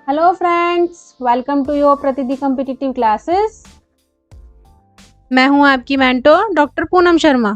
Hello friends, welcome to your प्रतिदि competitive classes. मैं हूं आपकी मेंटोर डॉक्टर पूनम शर्मा।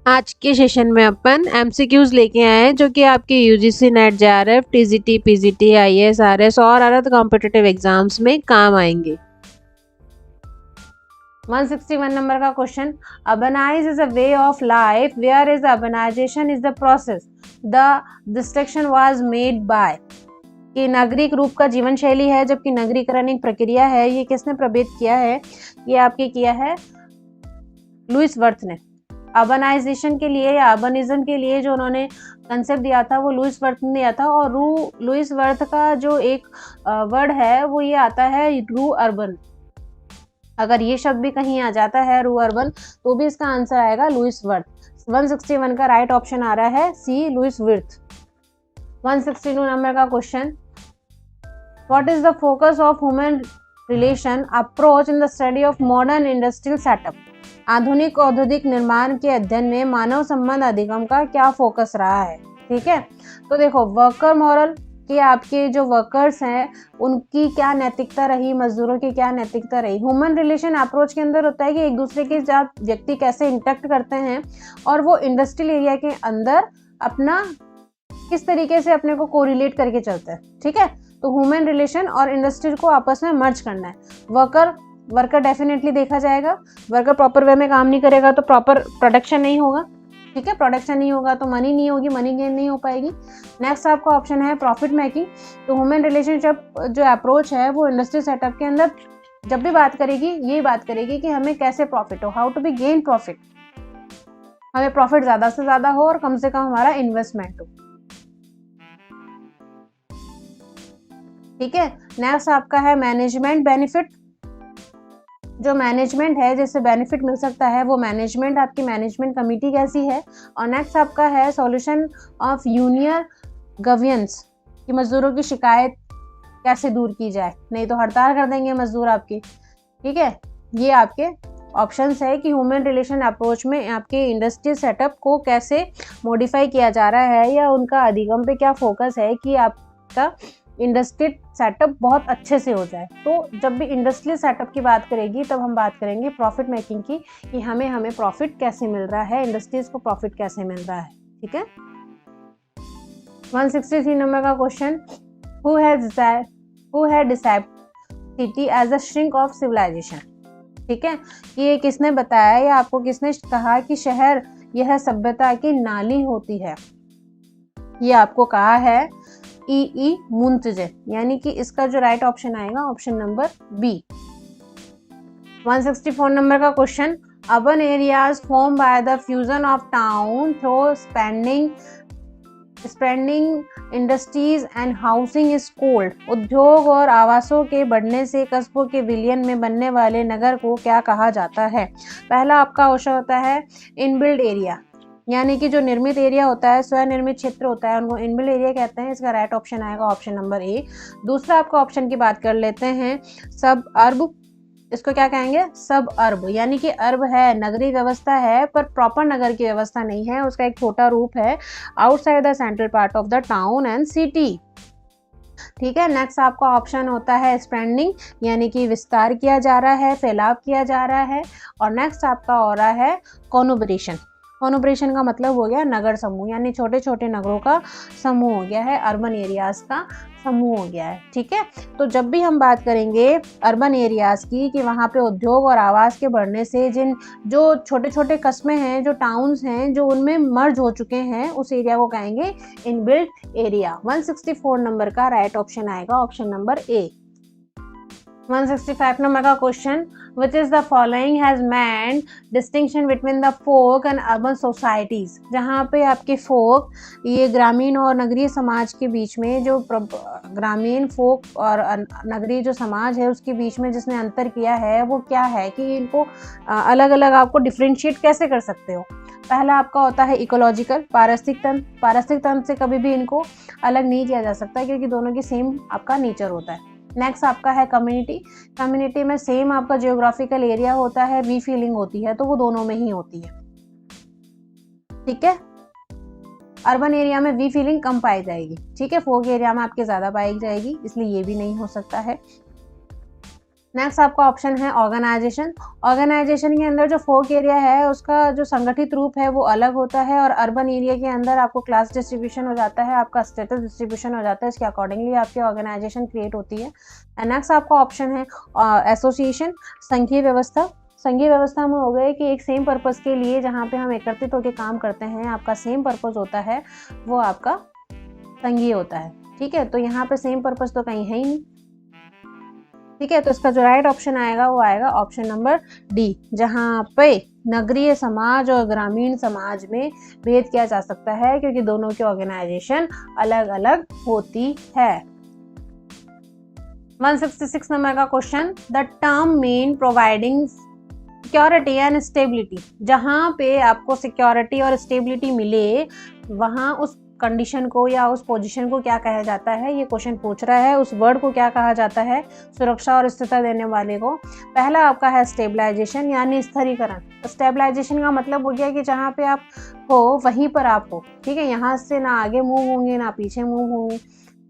आज के सेशन में अपन एमसीक्यूज लेके आए हैं जो कि आपके UGC NET JRF TGT PGT IAS RS और अदर कॉम्पिटिटिव एग्जाम्स में काम आएंगे। 161 नंबर का question, urbanize is a way of life where is urbanization is the process the destruction was made by. कि नागरिक रूप का जीवन शैली है जबकि नगरीकरण एक प्रक्रिया है। ये किसने प्रभुत्व किया है? ये आपके किया है लुईस वर्थ ने। अर्बनाइजेशन के लिए या अर्बनिज्म के लिए जो उन्होंने कंसेप्ट दिया था वो लुईस वर्थ ने दिया था। और लुईस वर्थ का जो एक वर्ड है वो ये आता है रू अर्बन। अगर ये शब्द भी कहीं आ जाता है रू अर्बन तो भी इसका आंसर आएगा लुईस वर्थ। 161 का राइट ऑप्शन आ रहा है सी, लुईस वर्थ। 162 नंबर का question, what is the focus of human relation approach in the study of modern industrial setup. आधुनिक औद्योगिक निर्माण के अध्ययन में मानव संबंध अधिगम का क्या फोकस रहा है? ठीक है, तो देखो वर्कर मॉरल कि आपके जो वर्कर्स हैं उनकी क्या नैतिकता रही, मजदूरों की क्या नैतिकता रही। ह्यूमन रिलेशन अप्रोच के अंदर होता है कि एक दूसरे के साथ व्यक्ति कैसे इंटरेक्ट करते हैं और वो इंडस्ट्रियल एरिया के अंदर अपना किस तरीके से अपने को कोरिलेट करके चलते हैं। ठीक है, तो ह्यूमन रिलेशन और इंडस्ट्री को आपस में मर्ज करना है। वर्कर डेफिनेटली देखा जाएगा। वर्कर प्रॉपर वे में काम नहीं करेगा तो प्रॉपर प्रोडक्शन नहीं होगा। ठीक है, प्रोडक्शन नहीं होगा तो मनी नहीं होगी, मनी गेन नहीं हो पाएगी। नेक्स्ट आपका ऑप्शन है प्रॉफिट मेकिंग। तो ह्यूमन रिलेशनशिप जो अप्रोच है वो इंडस्ट्री सेटअप के अंदर जब भी बात करेगी ये बात करेगी कि हमें कैसे प्रॉफिट हो, how to be gain profit. हमें प्रॉफिट ज्यादा से ज्यादा हो और कम से कम हमारा इन्वेस्टमेंट हो। ठीक है, नेक्स्ट आपका है मैनेजमेंट बेनिफिट। जो मैनेजमेंट है जिससे बेनिफिट मिल सकता है वो मैनेजमेंट, आपकी मैनेजमेंट कमिटी कैसी है। और नेक्स्ट आपका है सॉल्यूशन ऑफ यूनियन गवर्नेंस कि मजदूरों की शिकायत कैसे दूर की जाए, नहीं तो हड़ताल कर देंगे मजदूर आपकी। ठीक है, ये आपके ऑप्शंस है कि ह्यूमन रिलेशन अप्रोच में आपके इंडस्ट्री सेटअप को कैसे मॉडिफाई किया जा रहा है या उनका अधिगम पे क्या फोकस है कि आपका इंडस्ट्रियल सेटअप बहुत अच्छे से हो जाए। तो जब भी इंडस्ट्रियल सेटअप की बात करेगी तब हम बात करेंगे प्रॉफिट मेकिंग की कि हमें प्रॉफिट कैसे मिल रहा है, इंडस्ट्रीज को प्रॉफिट कैसे मिल रहा है। ठीक है, 163 नंबर का question, who had decide city as a shrink of civilization. ठीक है, कि ये किसने बताया या आपको किसने कहा कि शहर यह सभ्यता की नाली होती है। ये आपको कहा है ई मुंतजे, यानी कि इसका जो राइट ऑप्शन आएगा ऑप्शन नंबर बी। 164 नंबर का question, urban areas form by the fusion of town through spending industries and housing is called. उद्योग और आवासों के बढ़ने से कस्बों के विलयन में बनने वाले नगर को क्या कहा जाता है? पहला आपका ऑप्शन होता है इनबिल्ड एरिया, यानी कि जो निर्मित एरिया होता है, स्वनिर्मित क्षेत्र होता है, उनको इनबिल्ड एरिया कहते हैं। इसका राइट ऑप्शन आएगा ऑप्शन नंबर ए। दूसरा आपका ऑप्शन की बात कर लेते हैं सब अर्ब। इसको क्या कहेंगे? सब अर्ब, यानी कि अर्ब है नगरीय व्यवस्था है पर प्रॉपर नगर की व्यवस्था नहीं है, उसका एक छोटा रूप है outside the central part of the town and city. ठीक है, नेक्स्ट आपका ऑप्शन होता है स्प्रेडिंग, यानी कि विस्तार किया जा रहा है, फैलाव किया जा रहा है। और नेक्स्ट आपका हो रहा है कॉन्यूबरेशन। कॉन्यूबरेशन का मतलब हो गया नगर समूह, यानी छोटे छोटे नगरों का समूह हो गया है, अर्बन एरियाज का समूह हो गया है। ठीक है, तो जब भी हम बात करेंगे अर्बन एरियाज की कि वहाँ पे उद्योग और आवास के बढ़ने से जिन जो छोटे छोटे कस्बे हैं, जो टाउन्स हैं, जो उनमें मर्ज हो चुके हैं, उस एरिया को कहेंगे इनबिल्ट एरिया। 164 नंबर का राइट ऑप्शन आएगा ऑप्शन नंबर ए। 165 नंबर का question, which is the following has meant distinction between the folk and urban societies। जहाँ पे आपके folk ये ग्रामीण और नगरीय समाज के बीच में जो ग्रामीण folk और नगरीय जो समाज है उसके बीच में जिसने अंतर किया है वो क्या है कि इनको अलग अलग आपको डिफ्रेंशिएट कैसे कर सकते हो। पहला आपका होता है इकोलॉजिकल, पारिस्थितिक तंत्र। पारिस्थितिक तंत्र से कभी भी इनको अलग नहीं किया जा सकता क्योंकि दोनों की सेम आपका नेचर होता है। नेक्स्ट आपका है कम्युनिटी। कम्युनिटी में सेम आपका जियोग्राफिकल एरिया होता है, वी फीलिंग होती है, तो वो दोनों में ही होती है। ठीक है, अर्बन एरिया में वी फीलिंग कम पाई जाएगी, ठीक है, फोक एरिया में आपके ज़्यादा पाई जाएगी, इसलिए ये भी नहीं हो सकता है। नेक्स्ट आपका ऑप्शन है ऑर्गेनाइजेशन। ऑर्गेनाइजेशन के अंदर जो फोक एरिया है उसका जो संगठित रूप है वो अलग होता है, और अर्बन एरिया के अंदर आपको क्लास डिस्ट्रीब्यूशन हो जाता है, आपका स्टेटस डिस्ट्रीब्यूशन हो जाता है, इसके अकॉर्डिंगली आपकी ऑर्गेनाइजेशन क्रिएट होती है। एंड नेक्स्ट आपका ऑप्शन है एसोसिएशन, संघीय व्यवस्था। संघीय व्यवस्था में हो गए कि एक सेम पर्पज़ के लिए जहाँ पे हम एकत्रित होकर काम करते हैं, आपका सेम पर्पज़ होता है, वो आपका संघीय होता है, ठीक है। तो यहाँ पे सेम पर्पज़ तो कहीं है ही नहीं, ठीक है। तो इसका जो राइट ऑप्शन आएगा वो आएगा ऑप्शन नंबर डी, जहाँ पे नगरीय समाज और ग्रामीण समाज में भेद किया जा सकता है, क्योंकि दोनों की ऑर्गेनाइजेशन अलग अलग होती है। 166 नंबर का question, the term mean providing security and stability. जहाँ पे आपको सिक्योरिटी और स्टेबिलिटी मिले, वहाँ उस कंडीशन को या उस पोजीशन को क्या कहा जाता है, ये क्वेश्चन पूछ रहा है। उस वर्ड को क्या कहा जाता है, सुरक्षा और स्थिरता देने वाले को। पहला आपका है स्टेबलाइजेशन यानी स्थिरीकरण। स्टेबलाइजेशन का मतलब हो गया कि जहाँ पे आप हो वहीं पर आप हो, ठीक है, यहाँ से ना आगे मूव होंगे ना पीछे मूव होंगे,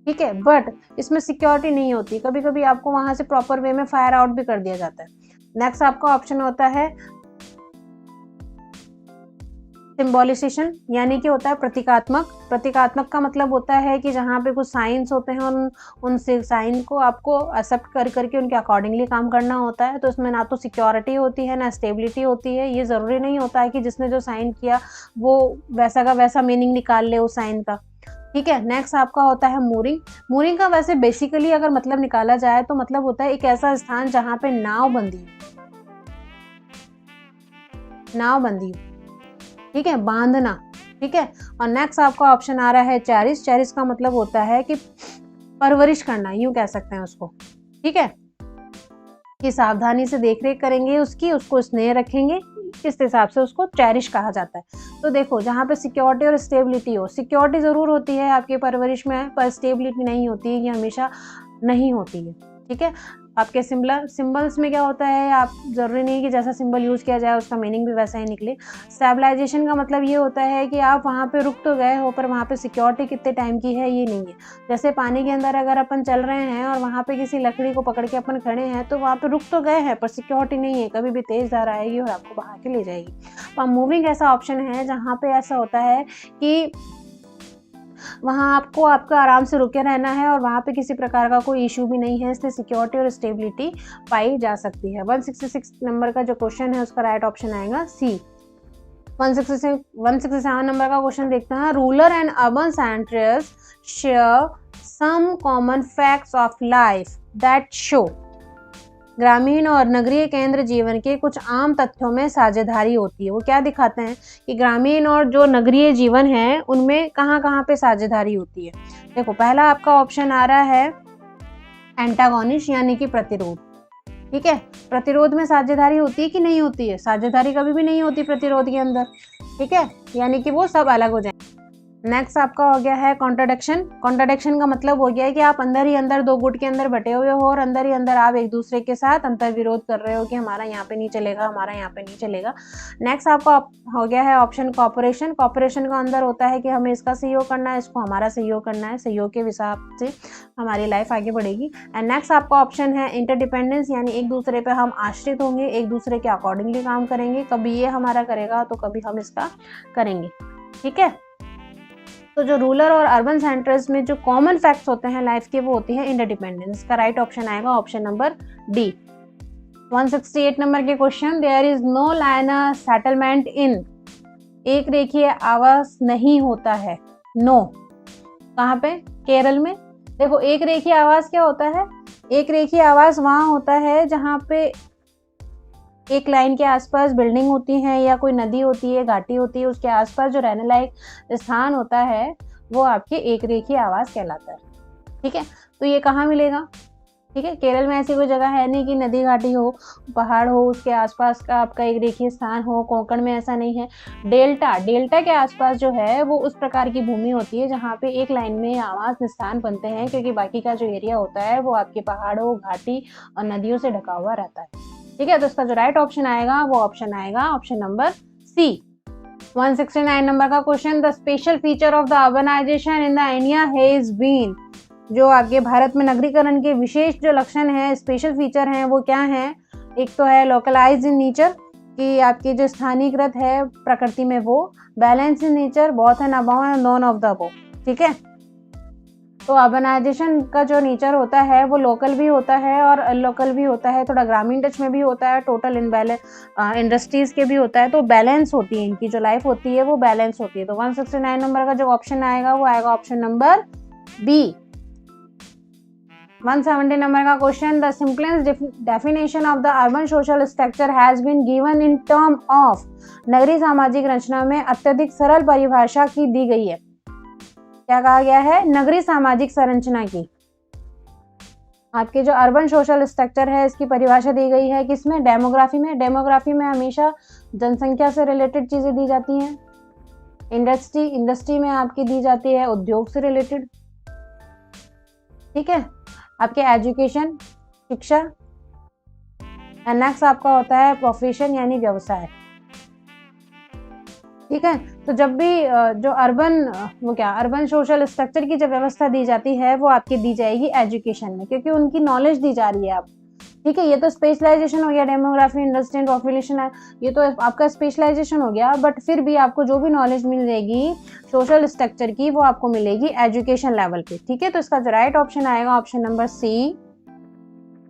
ठीक है। बट इसमें सिक्योरिटी नहीं होती, कभी कभी आपको वहाँ से प्रॉपर वे में फायर आउट भी कर दिया जाता है। नेक्स्ट आपका ऑप्शन होता है सिंबॉलिजेशन, यानी कि होता है प्रतीकात्मक। प्रतीकात्मक का मतलब होता है कि जहाँ पे कुछ साइंस होते हैं उन साइन को आपको एक्सेप्ट कर करके उनके अकॉर्डिंगली काम करना होता है। तो इसमें ना तो सिक्योरिटी होती है ना स्टेबिलिटी होती है। ये ज़रूरी नहीं होता है कि जिसने जो साइन किया वो वैसा का वैसा मीनिंग निकाल ले उस साइन का, ठीक है। नेक्स्ट आपका होता है मूरिंग। मूरिंग का वैसे बेसिकली अगर मतलब निकाला जाए तो मतलब होता है एक ऐसा स्थान जहाँ पे नाव बंदी हो, ठीक है, बांधना, ठीक है। और नेक्स्ट आपका ऑप्शन आ रहा है चेरिश। चेरिश का मतलब होता है कि परवरिश करना, यूं कह सकते हैं उसको, ठीक है, कि सावधानी से देखरेख करेंगे उसकी, उसको स्नेह रखेंगे, इस हिसाब से उसको चेरिश कहा जाता है। तो देखो जहाँ पे सिक्योरिटी और स्टेबिलिटी हो, सिक्योरिटी ज़रूर होती है आपके परवरिश में, पर स्टेबिलिटी नहीं होती है, ये हमेशा नहीं होती है, ठीक है। आपके सिंबल्स में क्या होता है, आप ज़रूरी नहीं कि जैसा सिंबल यूज़ किया जाए उसका मीनिंग भी वैसा ही निकले। स्टेबलाइजेशन का मतलब ये होता है कि आप वहाँ पे रुक तो गए हो, पर वहाँ पे सिक्योरिटी कितने टाइम की है ये नहीं है। जैसे पानी के अंदर अगर अपन चल रहे हैं और वहाँ पे किसी लकड़ी को पकड़ के अपन खड़े हैं, तो वहाँ पे रुक तो गए हैं पर सिक्योरिटी नहीं है, कभी भी तेज़ धार आएगी और आपको बहा के ले जाएगी। तो मूविंग ऐसा ऑप्शन है जहाँ पे ऐसा होता है कि वहाँ आपको आपका आराम से रुके रहना है और वहाँ पे किसी प्रकार का कोई इशू भी नहीं है, इसलिए सिक्योरिटी और स्टेबिलिटी पाई जा सकती है। 166 नंबर का जो क्वेश्चन है उसका राइट ऑप्शन आएगा सी। 167 नंबर का क्वेश्चन देखते हैं। Rural and urban centres share some common facts of life that show. ग्रामीण और नगरीय केंद्र जीवन के कुछ आम तथ्यों में साझेदारी होती है। वो क्या दिखाते हैं कि ग्रामीण और जो नगरीय जीवन है उनमें कहाँ कहाँ पे साझेदारी होती है। देखो पहला आपका ऑप्शन आ रहा है एंटागोनिस्ट यानी कि प्रतिरोध, ठीक है। प्रतिरोध में साझेदारी होती है कि नहीं होती है, साझेदारी कभी भी नहीं होती प्रतिरोध के अंदर, ठीक है, यानी कि वो सब अलग हो जाए। नेक्स्ट आपका हो गया है कॉन्ट्राडिक्शन। कॉन्ट्राडिक्शन का मतलब हो गया है कि आप अंदर ही अंदर दो गुट के अंदर बटे हुए हो और अंदर ही अंदर आप एक दूसरे के साथ अंतर विरोध कर रहे हो कि हमारा यहाँ पे नहीं चलेगा, हमारा यहाँ पे नहीं चलेगा। नेक्स्ट आपका हो गया है ऑप्शन कॉपरेशन। कॉपरेशन का अंदर होता है कि हमें इसका सहयोग करना है, इसको हमारा सहयोग करना है, सहयोग के हिसाब से हमारी लाइफ आगे बढ़ेगी। एंड नेक्स्ट आपका ऑप्शन है इंटरडिपेंडेंस, यानी एक दूसरे पे हम आश्रित होंगे, एक दूसरे के अकॉर्डिंगली काम करेंगे, कभी ये हमारा करेगा तो कभी हम इसका करेंगे, ठीक है। तो जो रूरल और अर्बन सेंटर्स में जो कॉमन फैक्ट्स होते हैं लाइफ के वो होती है इंटरडिपेंडेंस। का राइट ऑप्शन आएगा ऑप्शन नंबर डी। 168 नंबर के question, there is no linear settlement in. एक रेखीय आवास नहीं होता है, नो कहाँ पे, केरल में। देखो एक रेखीय आवास क्या होता है, एक रेखीय आवास वहाँ होता है जहाँ पे एक लाइन के आसपास बिल्डिंग होती है या कोई नदी होती है, घाटी होती है, उसके आसपास जो रहने लायक स्थान होता है वो आपके एक रेखीय आवास कहलाता है, ठीक है। तो ये कहाँ मिलेगा, ठीक है, केरल में ऐसी कोई जगह है नहीं कि नदी घाटी हो, पहाड़ हो, उसके आसपास का आपका एक रेखीय स्थान हो। कोंकण में ऐसा नहीं है। डेल्टा के आसपास जो है वो उस प्रकार की भूमि होती है जहाँ पे एक लाइन में आवास स्थान बनते हैं, क्योंकि बाकी का जो एरिया होता है वो आपके पहाड़ों, घाटी और नदियों से ढका हुआ रहता है, ठीक है। तो इसका जो राइट ऑप्शन आएगा वो ऑप्शन आएगा ऑप्शन नंबर सी। 169 नंबर का question, the special feature of the urbanization in the India has been, जो आपके भारत में नगरीकरण के विशेष जो लक्षण हैं, स्पेशल फीचर हैं, वो क्या हैं? एक तो है लोकलाइज इन नेचर, कि आपकी जो स्थानीयकृत है प्रकृति में वो, बैलेंस इन नेचर, बहुत है अबाव है, नॉन ऑफ द अबाव, ठीक है। तो अर्बनाइजेशन का जो नेचर होता है वो लोकल भी होता है और लोकल भी होता है, थोड़ा ग्रामीण टच में भी होता है, टोटल इंडस्ट्रीज के भी होता है, तो बैलेंस होती है, इनकी जो लाइफ होती है वो बैलेंस होती है। तो 169 नंबर का जो ऑप्शन आएगा वो आएगा ऑप्शन नंबर बी। 170 नंबर का question, the simplest definition of the urban social structure has been given in term of, नगरीय सामाजिक रचना में अत्यधिक सरल परिभाषा की दी गई है। क्या कहा गया है? नगरीय सामाजिक संरचना की आपके जो अर्बन सोशल स्ट्रक्चर है इसकी परिभाषा दी गई है किसमें? डेमोग्राफी में। डेमोग्राफी में हमेशा जनसंख्या से रिलेटेड चीजें दी जाती हैं। इंडस्ट्री में आपकी दी जाती है उद्योग से रिलेटेड, ठीक है। आपके एजुकेशन, शिक्षा, नेक्स्ट आपका होता है प्रोफेशन यानी व्यवसाय, ठीक है। तो जब भी जो अर्बन सोशल स्ट्रक्चर की जब व्यवस्था दी जाती है वो आपकी दी जाएगी एजुकेशन में, क्योंकि उनकी नॉलेज दी जा रही है आप, ठीक है। ये तो स्पेशलाइजेशन हो गया, डेमोग्राफी, इंडस्ट्री एंड पॉपुलेशन है, ये तो आपका स्पेशलाइजेशन हो गया, बट फिर भी आपको जो भी नॉलेज मिल जाएगी सोशल स्ट्रक्चर की वो आपको मिलेगी एजुकेशन लेवल पे, ठीक है। तो इसका जो राइट ऑप्शन आएगा ऑप्शन नंबर सी।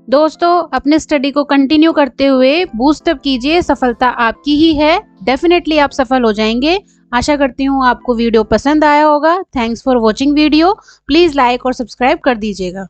दोस्तों अपने स्टडी को कंटिन्यू करते हुए बूस्ट अप कीजिए, सफलता आपकी ही है, डेफिनेटली आप सफल हो जाएंगे। आशा करती हूँ आपको वीडियो पसंद आया होगा। Thanks for watching video, please like और सब्सक्राइब कर दीजिएगा।